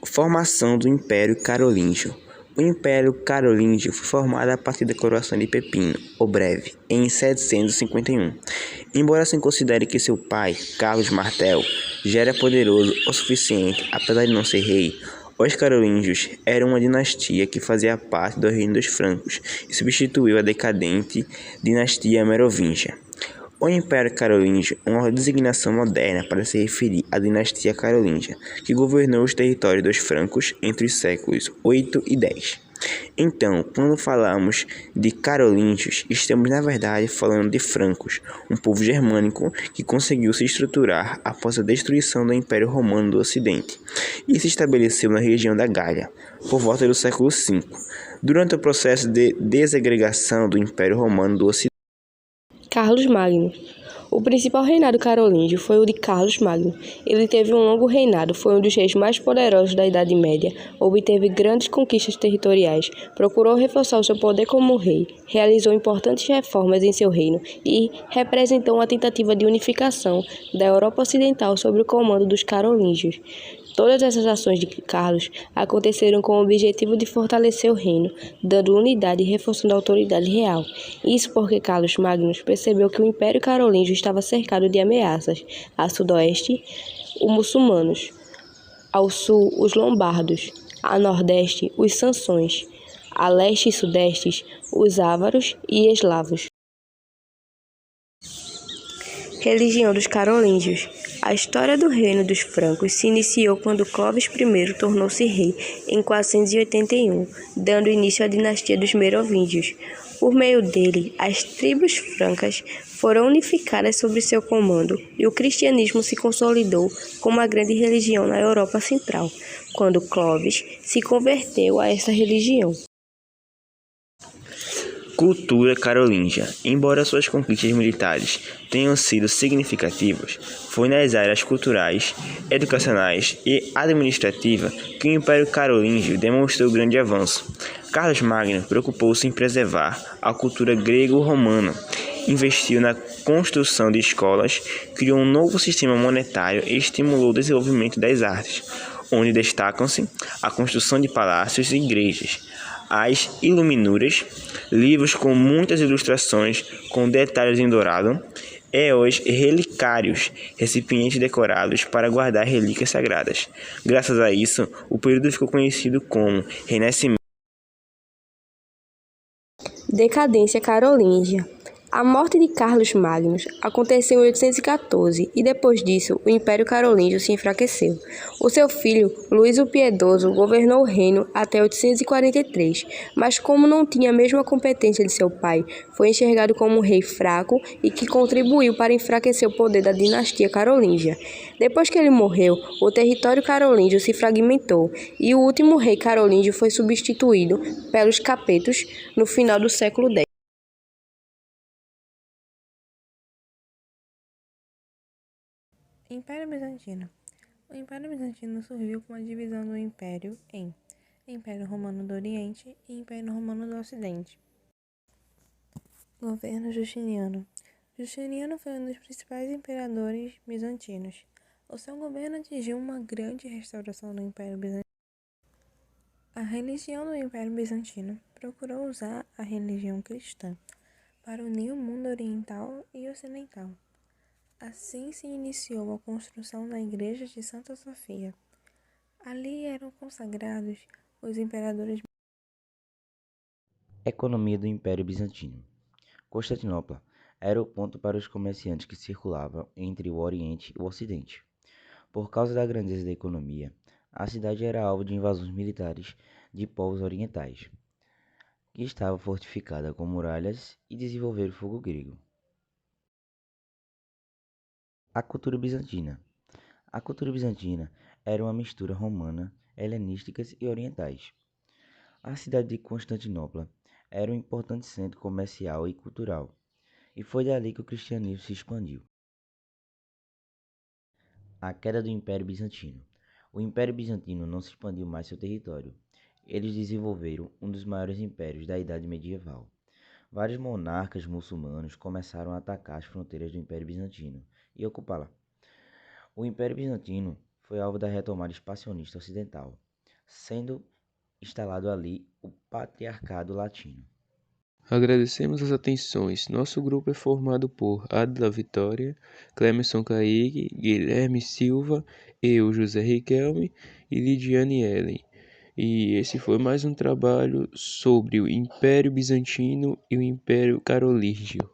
Formação do Império Carolíngio. O Império Carolíngio foi formado a partir da coroação de Pepino, o Breve, em 751. Embora se considere que seu pai, Carlos Martel, já era poderoso o suficiente, apesar de não ser rei, os carolíngios eram uma dinastia que fazia parte do reino dos francos e substituiu a decadente dinastia merovingia. O Império Carolíngio é uma designação moderna para se referir à dinastia carolíngia, que governou os territórios dos francos entre os séculos 8 e 10. Então, quando falamos de carolíngios, estamos na verdade falando de francos, um povo germânico que conseguiu se estruturar após a destruição do Império Romano do Ocidente e se estabeleceu na região da Gália, por volta do século V, durante o processo de desagregação do Império Romano do Ocidente. Carlos Magno. O principal reinado carolíngio foi o de Carlos Magno. Ele teve um longo reinado, foi um dos reis mais poderosos da Idade Média, obteve grandes conquistas territoriais, procurou reforçar o seu poder como rei, realizou importantes reformas em seu reino e representou uma tentativa de unificação da Europa Ocidental sob o comando dos carolíngios. Todas essas ações de Carlos aconteceram com o objetivo de fortalecer o reino, dando unidade e reforçando a autoridade real. Isso porque Carlos Magno percebeu que o Império Carolíngio estava cercado de ameaças. A sudoeste, os muçulmanos; ao sul, os lombardos; a nordeste, os saxões; a leste e sudeste, os ávaros e eslavos. Religião dos carolíngios. A história do reino dos francos se iniciou quando Clovis I tornou-se rei em 481, dando início à dinastia dos merovingios. Por meio dele, as tribos francas foram unificadas sob seu comando e o cristianismo se consolidou como a grande religião na Europa Central, quando Clovis se converteu a essa religião. Cultura carolíngia. Embora suas conquistas militares tenham sido significativas, foi nas áreas culturais, educacionais e administrativa que o Império Carolíngio demonstrou grande avanço. Carlos Magno preocupou-se em preservar a cultura grego-romana, investiu na construção de escolas, criou um novo sistema monetário e estimulou o desenvolvimento das artes, onde destacam-se a construção de palácios e igrejas, as iluminuras, livros com muitas ilustrações com detalhes em dourado, e os relicários, recipientes decorados para guardar relíquias sagradas. Graças a isso, o período ficou conhecido como Renascimento. Decadência carolíngia. A morte de Carlos Magno aconteceu em 814 e depois disso o Império Carolíngio se enfraqueceu. O seu filho, Luís o Piedoso, governou o reino até 843, mas como não tinha a mesma competência de seu pai, foi enxergado como um rei fraco e que contribuiu para enfraquecer o poder da dinastia carolíngia. Depois que ele morreu, o território carolíngio se fragmentou e o último rei carolíngio foi substituído pelos capetos no final do século X. Império Bizantino. O Império Bizantino surgiu com a divisão do Império em Império Romano do Oriente e Império Romano do Ocidente. Governo Justiniano. Justiniano foi um dos principais imperadores bizantinos. O seu governo atingiu uma grande restauração do Império Bizantino. A religião do Império Bizantino procurou usar a religião cristã para unir o mundo oriental e ocidental. Assim se iniciou a construção da Igreja de Santa Sofia. Ali eram consagrados os imperadores. Economia do Império Bizantino. Constantinopla era o ponto para os comerciantes que circulavam entre o Oriente e o Ocidente. Por causa da grandeza da economia, a cidade era alvo de invasões militares de povos orientais, que estava fortificada com muralhas e desenvolveram o fogo grego. A cultura bizantina. A cultura bizantina era uma mistura romana, helenísticas e orientais. A cidade de Constantinopla era um importante centro comercial e cultural, e foi dali que o cristianismo se expandiu. A queda do Império Bizantino. O Império Bizantino não se expandiu mais seu território. Eles desenvolveram um dos maiores impérios da Idade Medieval. Vários monarcas muçulmanos começaram a atacar as fronteiras do Império Bizantino e ocupá-la. O Império Bizantino foi alvo da retomada expansionista ocidental, sendo instalado ali o Patriarcado Latino. Agradecemos as atenções. Nosso grupo é formado por Adla Vitória, Clemerson Caíque, Guilherme Silva, eu, José Riquelme e Lidiane Ellen. E esse foi mais um trabalho sobre o Império Bizantino e o Império Carolíngio.